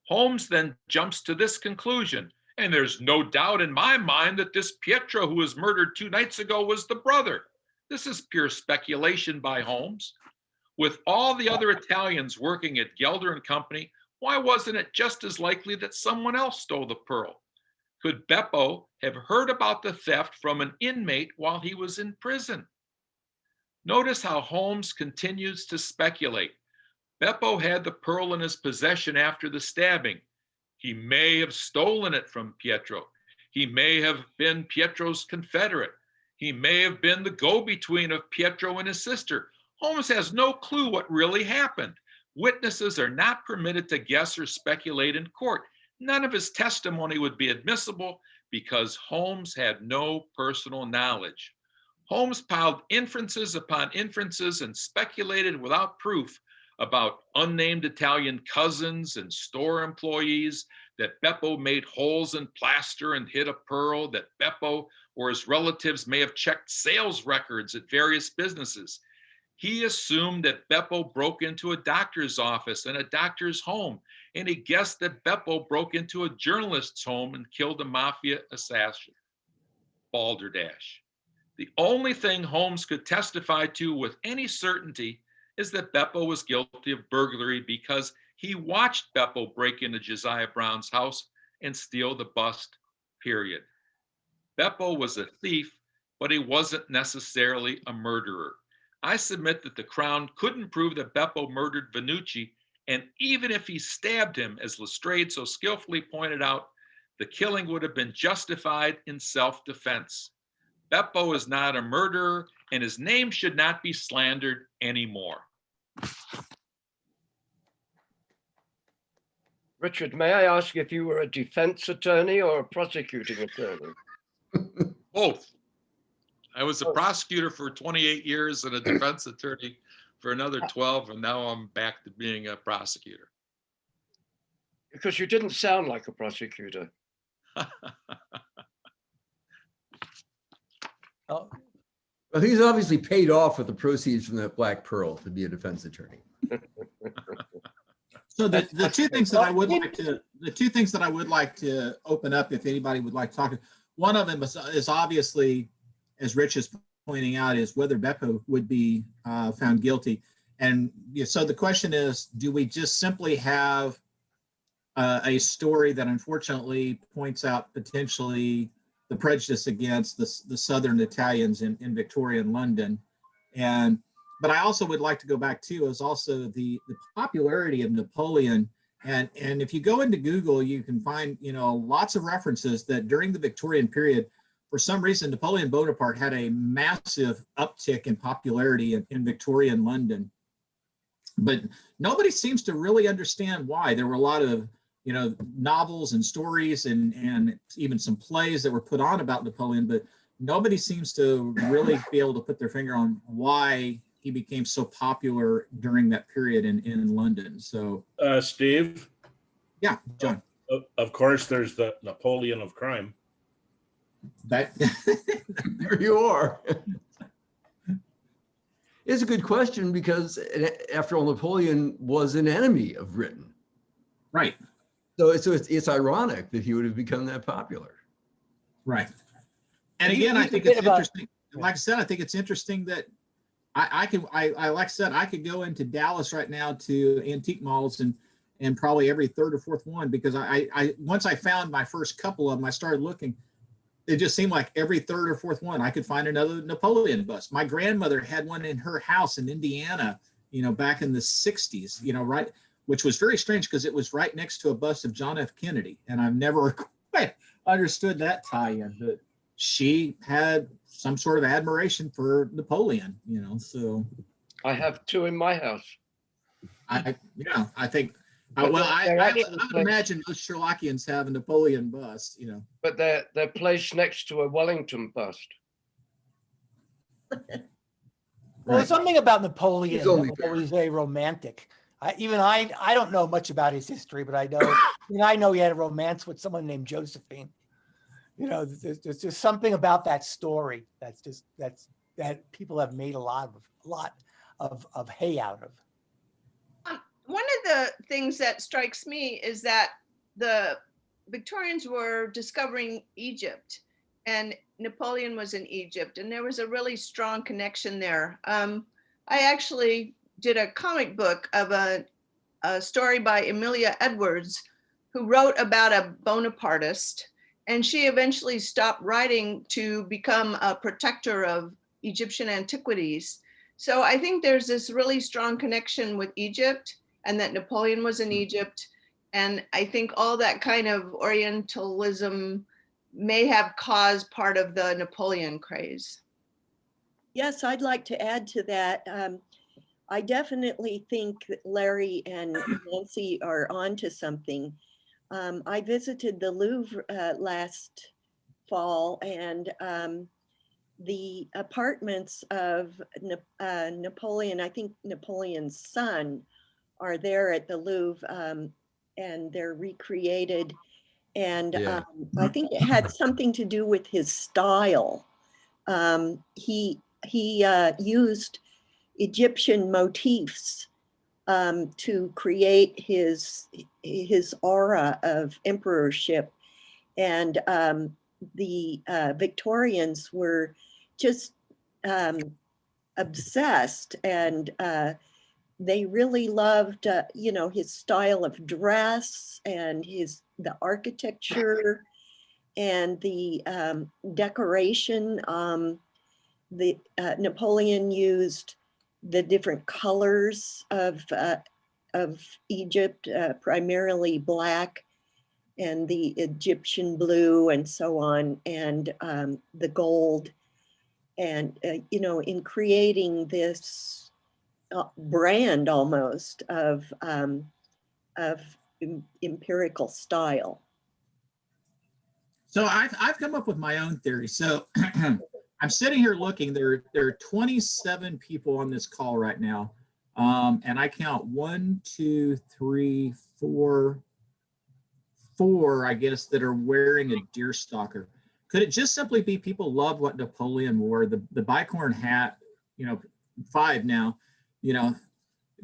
Holmes then jumps to this conclusion, and there's no doubt in my mind that this Pietro who was murdered 2 nights ago was the brother. This is pure speculation by Holmes. With all the other Italians working at Gelder and Company, why wasn't it just as likely that someone else stole the pearl? Could Beppo have heard about the theft from an inmate while he was in prison? Notice how Holmes continues to speculate. Beppo had the pearl in his possession after the stabbing. He may have stolen it from Pietro. He may have been Pietro's confederate. He may have been the go-between of Pietro and his sister. Holmes has no clue what really happened. Witnesses are not permitted to guess or speculate in court. None of his testimony would be admissible because Holmes had no personal knowledge. Holmes piled inferences upon inferences and speculated without proof about unnamed Italian cousins and store employees, that Beppo made holes in plaster and hid a pearl, that Beppo or his relatives may have checked sales records at various businesses. He assumed that Beppo broke into a doctor's office and a doctor's home, and he guessed that Beppo broke into a journalist's home and killed a mafia assassin. Balderdash. The only thing Holmes could testify to with any certainty is that Beppo was guilty of burglary because he watched Beppo break into Josiah Brown's house and steal the bust, period. Beppo was a thief, but he wasn't necessarily a murderer. I submit that the Crown couldn't prove that Beppo murdered Vannucci, and even if he stabbed him, as Lestrade so skillfully pointed out, the killing would have been justified in self-defense. Beppo is not a murderer, and his name should not be slandered anymore. Richard, may I ask if you were a defense attorney or a prosecuting attorney? Both. I was a prosecutor for 28 years and a defense attorney for another 12, and now I'm back to being a prosecutor. Because you didn't sound like a prosecutor. Oh, Well, he's obviously paid off with the proceeds from that black pearl to be a defense attorney. So the two things that I would like to open up, if anybody would like to talk, one of them is obviously, as Rich is pointing out, is whether Beppo would be found guilty. And so the question is, do we just simply have a story that unfortunately points out potentially the prejudice against the Southern Italians in Victorian London? But I also would like to go back to is also the popularity of Napoleon. And if you go into Google, you can find, lots of references that during the Victorian period, for some reason, Napoleon Bonaparte had a massive uptick in popularity in Victorian London. But nobody seems to really understand why. There were a lot of, novels and stories and even some plays that were put on about Napoleon, but nobody seems to really be able to put their finger on why he became so popular during that period in London. So, Steve? Yeah, John. Of course, there's the Napoleon of crime. That There you are. It's a good question because, after all, Napoleon was an enemy of Britain. Right. So it's ironic that he would have become that popular. Right. And again, I think it's interesting. Like I said, I think it's interesting that I like I said, I could go into Dallas right now to antique malls and probably every third or fourth one, because I once I found my first couple of them, I started looking. It just seemed like every third or fourth one I could find another Napoleon bust. My grandmother had one in her house in Indiana, back in the 60s, right, which was very strange because it was right next to a bust of John F. Kennedy. And I've never quite understood that tie-in, but she had some sort of admiration for Napoleon, so. I have two in my house. I think Well, they're I actually would placed- imagine most Sherlockians have a Napoleon bust, you know. But they're placed next to a Wellington bust. Well, Right. there's something about Napoleon He's that only was fair. always very romantic. I don't know much about his history, but I know he had a romance with someone named Josephine. You know, there's just something about that story that people have made a lot of hay out of. One of the things that strikes me is that the Victorians were discovering Egypt, and Napoleon was in Egypt, and there was a really strong connection there. I actually did a comic book of a story by Amelia Edwards, who wrote about a Bonapartist, and she eventually stopped writing to become a protector of Egyptian antiquities. So I think there's this really strong connection with Egypt, and that Napoleon was in Egypt. And I think all that kind of Orientalism may have caused part of the Napoleon craze. Yes, I'd like to add to that. I definitely think that Larry and Nancy are onto something. I visited the Louvre last fall, and the apartments of Napoleon, I think Napoleon's son, are there at the Louvre, and they're recreated. And Yeah. I think it had something to do with his style. He used Egyptian motifs to create his aura of emperorship, and the Victorians were just obsessed, and they really loved, his style of dress and the architecture and the decoration. The Napoleon used the different colors of Egypt, primarily black, and the Egyptian blue, and so on, and the gold, and in creating this brand almost of empirical style. So I've come up with my own theory. So I'm sitting here looking. There are 27 people on this call right now, and I count 1, 2, 3, 4, I guess, that are wearing a deerstalker. Could it just simply be people love what Napoleon wore? The bicorn hat, 5 now,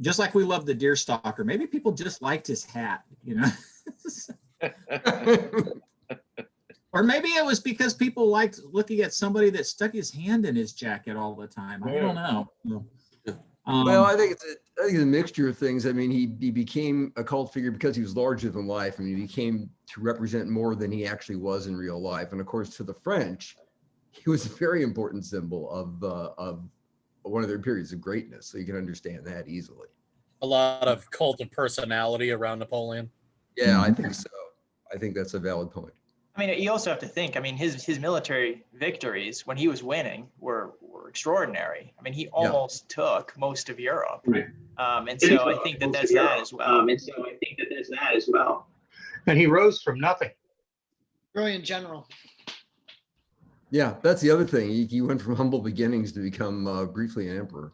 just like we love the deerstalker. Maybe people just liked his hat, Or maybe it was because people liked looking at somebody that stuck his hand in his jacket all the time. I don't know. Well, I think it's a mixture of things. I mean, he became a cult figure because he was larger than life. I mean, he became to represent more than he actually was in real life. And of course, to the French, he was a very important symbol of one of their periods of greatness. So you can understand that easily. A lot of cult of personality around Napoleon. Yeah, I think so. I think that's a valid point. I mean, you also have to think, his military victories when he was winning were extraordinary. I mean, he almost took most of Europe. Right. And so I think that's that as well. And he rose from nothing. Brilliant general. Yeah, that's the other thing. He went from humble beginnings to become briefly an emperor.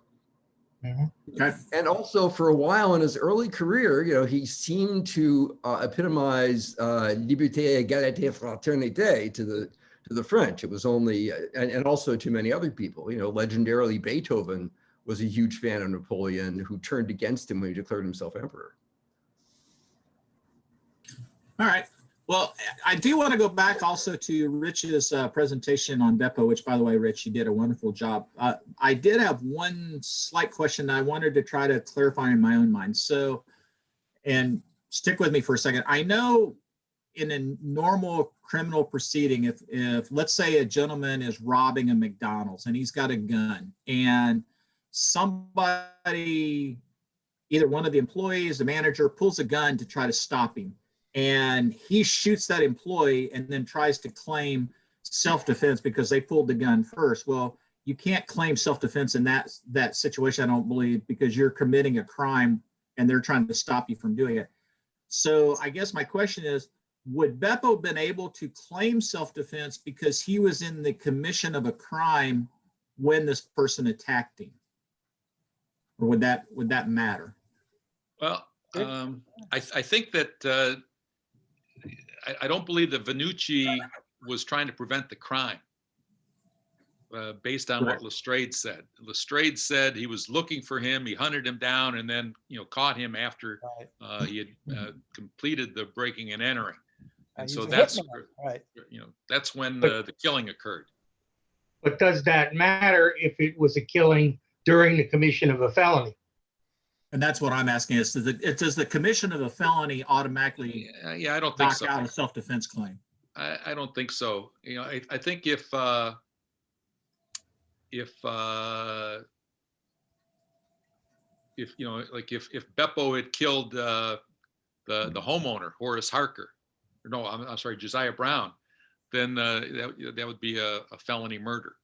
Okay. And also for a while in his early career, he seemed to epitomize liberté, égalité, fraternité to the French. It was only, and also to many other people. Legendarily, Beethoven was a huge fan of Napoleon, who turned against him when he declared himself emperor. All right. Well, I do want to go back also to Rich's presentation on Beppo, which, by the way, Rich, you did a wonderful job. I did have one slight question that I wanted to try to clarify in my own mind. So, and stick with me for a second. I know in a normal criminal proceeding, if let's say a gentleman is robbing a McDonald's and he's got a gun, and somebody, either one of the employees, the manager, pulls a gun to try to stop him, and he shoots that employee and then tries to claim self-defense because they pulled the gun first. Well, you can't claim self-defense in that situation, I don't believe, because you're committing a crime and they're trying to stop you from doing it. So I guess my question is, would Beppo been able to claim self-defense because he was in the commission of a crime when this person attacked him? Or would that matter? Well, I think that I don't believe that Vannucci was trying to prevent the crime based on what Lestrade said. Lestrade said he was looking for him, he hunted him down, and then caught him after he had completed the breaking and entering. And so that's that's when the killing occurred. But does that matter if it was a killing during the commission of a felony? And that's what I'm asking is, does the commission of a felony automatically I don't think so. knock out a self-defense claim? I don't think so. I think if Beppo had killed the homeowner, Horace Harker, or no, I'm sorry, Josiah Brown, then that would be a felony murder.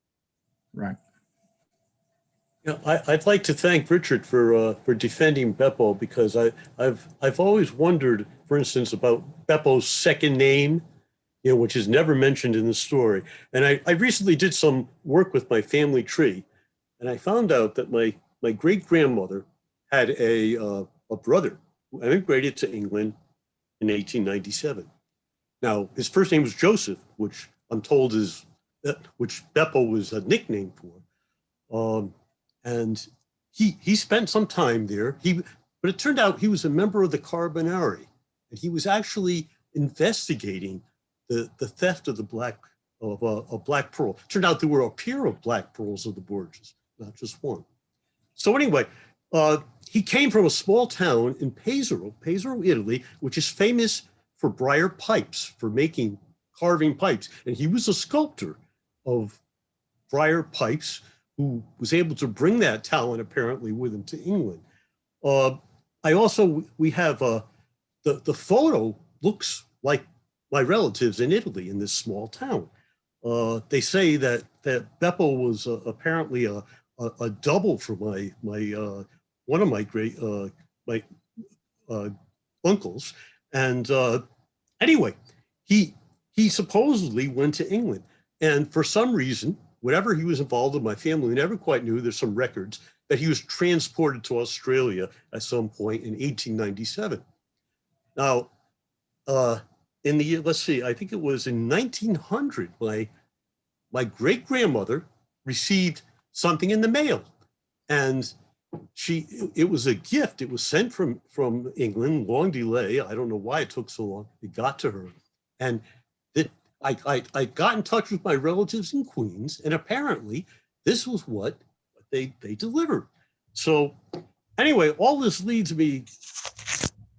Right. Yeah, I'd like to thank Richard for defending Beppo, because I've always wondered, for instance, about Beppo's second name, which is never mentioned in the story. And I recently did some work with my family tree, and I found out that my great-grandmother had a brother who emigrated to England in 1897. Now, his first name was Joseph, which I'm told which Beppo was a nickname for. And he spent some time there. But it turned out he was a member of the Carbonari, and he was actually investigating the theft of a black pearl. It turned out there were a pair of black pearls of the Borgias, not just one. So anyway, he came from a small town in Pesaro, Italy, which is famous for briar pipes, for carving pipes. And he was a sculptor of briar pipes who was able to bring that talent apparently with him to England. We have the photo looks like my relatives in Italy in this small town. They say that Beppo was apparently a double for one of my great uncles. And anyway, he supposedly went to England, and for some reason, whatever he was involved in, my family never quite knew. There's some records that he was transported to Australia at some point in 1897. Now, I think it was in 1900, my great-grandmother received something in the mail, and it was a gift. It was sent from England, long delay. I don't know why it took so long. It got to her, and I got in touch with my relatives in Queens, and apparently this was what they delivered. So anyway, all this leads me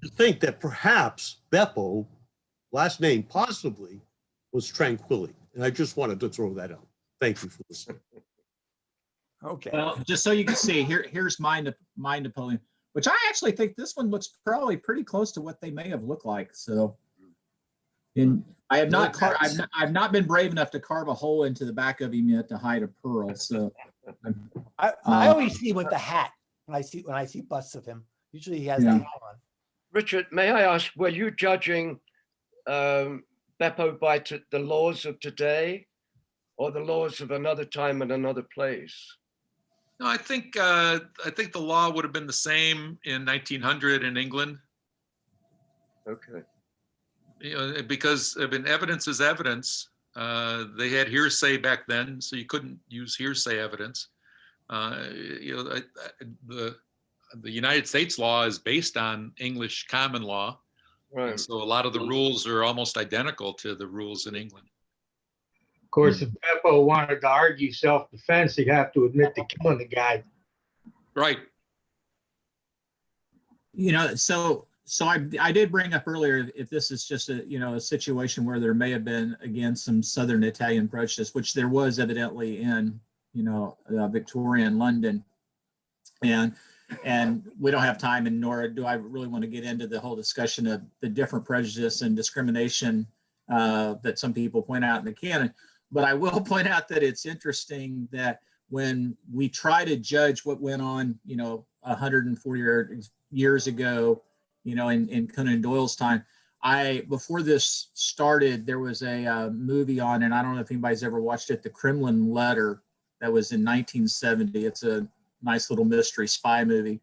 to think that perhaps Beppo, last name possibly, was Tranquilli. And I just wanted to throw that out. Thank you for listening. Okay. Well, just so you can see, here's my Napoleon, which I actually think this one looks probably pretty close to what they may have looked like. So, I have not I've not been brave enough to carve a hole into the back of him yet to hide a pearl. So, I always see with the hat when I see busts of him. Usually he has that hat on. Richard, may I ask, were you judging Beppo by the laws of today, or the laws of another time and another place? No, I think the law would have been the same in 1900 in England. Okay. Because evidence is evidence. They had hearsay back then, so you couldn't use hearsay evidence. The United States law is based on English common law. Right. So a lot of the rules are almost identical to the rules in England. Of course, if Beppo wanted to argue self-defense, he'd have to admit to killing the guy. Right. So I did bring up earlier, if this is just a situation where there may have been, again, some Southern Italian prejudice, which there was evidently in Victorian London, and we don't have time, and nor do I really want to get into the whole discussion of the different prejudice and discrimination that some people point out in the canon. But I will point out that it's interesting that when we try to judge what went on, 140 years ago in Conan Doyle's time. Before this started, there was a movie on, and I don't know if anybody's ever watched it, The Kremlin Letter, that was in 1970. It's a nice little mystery spy movie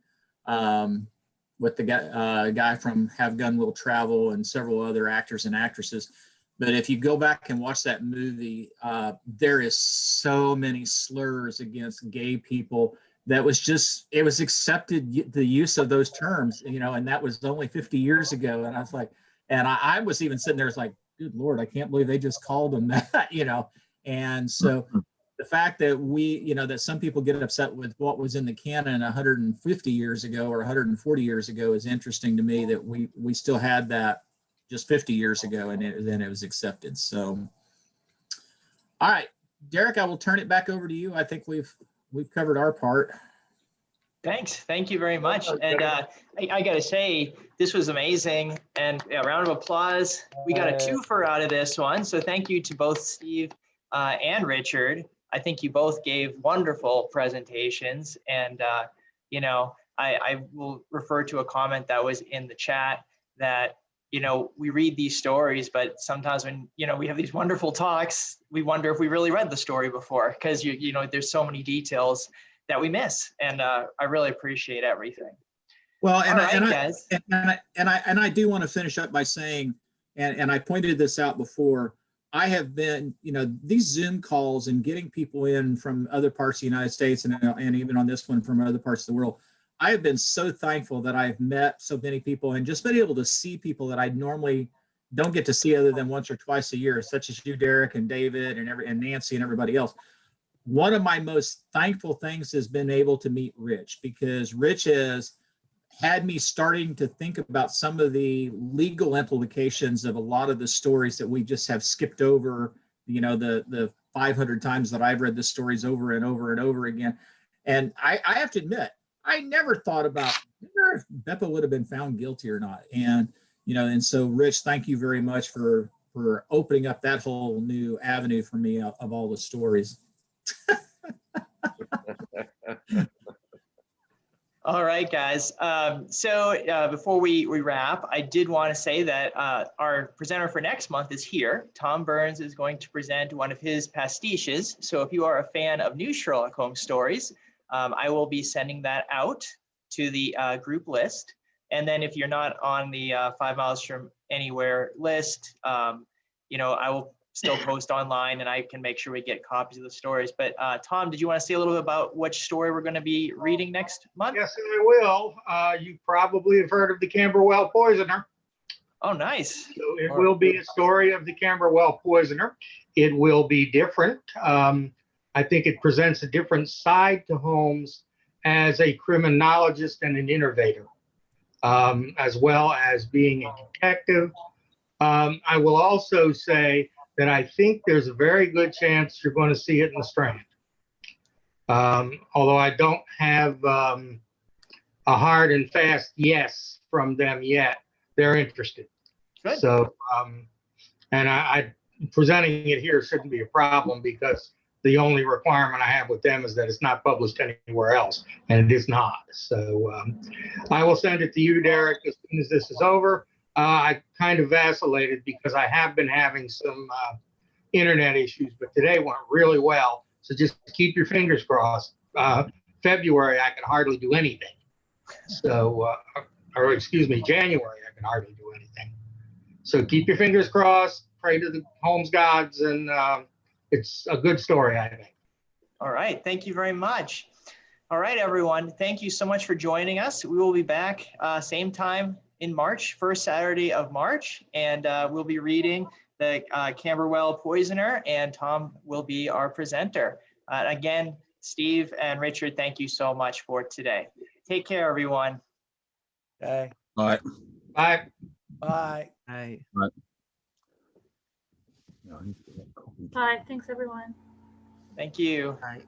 with the guy from Have Gun Will Travel and several other actors and actresses. But if you go back and watch that movie, there is so many slurs against gay people that it was accepted, the use of those terms, and that was only 50 years ago. And I was like, and I was even sitting there, it's like, good Lord, I can't believe they just called them that, And so the fact that that some people get upset with what was in the canon 150 years ago or 140 years ago is interesting to me, that we still had that just 50 years ago, and then it was accepted. So, all right, Derek, I will turn it back over to you. I think we've covered our part. Thanks. Thank you very much. And I got to say, this was amazing. And a round of applause. We got a twofer out of this one. So thank you to both Steve and Richard. I think you both gave wonderful presentations. And, I will refer to a comment that was in the chat that, we read these stories, but sometimes when, we have these wonderful talks, we wonder if we really read the story before, because, there's so many details that we miss. And I really appreciate everything. Well, and I do want to finish up by saying, and I pointed this out before, I have been, these Zoom calls and getting people in from other parts of the United States and even on this one from other parts of the world, I have been so thankful that I've met so many people and just been able to see people that I normally don't get to see other than once or twice a year, such as you, Derek, and David, and Nancy, and everybody else. One of my most thankful things has been able to meet Rich, because Rich has had me starting to think about some of the legal implications of a lot of the stories that we just have skipped over, the 500 times that I've read the stories over and over and over again. And I have to admit, I never thought about if Beppo would have been found guilty or not. And, and so Rich, thank you very much for opening up that whole new avenue for me of all the stories. All right, guys. So before we wrap, I did want to say that our presenter for next month is here. Tom Burns is going to present one of his pastiches. So if you are a fan of new Sherlock Holmes stories, I will be sending that out to the group list. And then if you're not on the 5 Miles from Anywhere list, I will still post online and I can make sure we get copies of the stories. But Tom, did you want to say a little bit about which story we're going to be reading next month? Yes, I will. You probably have heard of the Camberwell Poisoner. Oh, nice. So it will be a story of the Camberwell Poisoner. It will be different. I think it presents a different side to Holmes as a criminologist and an innovator, as well as being a detective. I will also say that I think there's a very good chance you're going to see it in the Strand. Although I don't have a hard and fast yes from them yet, they're interested. Good. So, and I presenting it here shouldn't be a problem, because the only requirement I have with them is that it's not published anywhere else, and it is not. So I will send it to you, Derek, as soon as this is over. I kind of vacillated because I have been having some internet issues, but today went really well. So just keep your fingers crossed. February, I can hardly do anything. So, or excuse me, January, I can hardly do anything. So keep your fingers crossed, pray to the Holmes gods, and it's a good story, I think. All right. Thank you very much. All right, everyone. Thank you so much for joining us. We will be back same time in March, first Saturday of March, and we'll be reading the Camberwell Poisoner, and Tom will be our presenter. Again, Steve and Richard, thank you so much for today. Take care, everyone. Okay. Bye. Bye. Bye. Bye. Bye. Thanks, everyone. Thank you. Bye.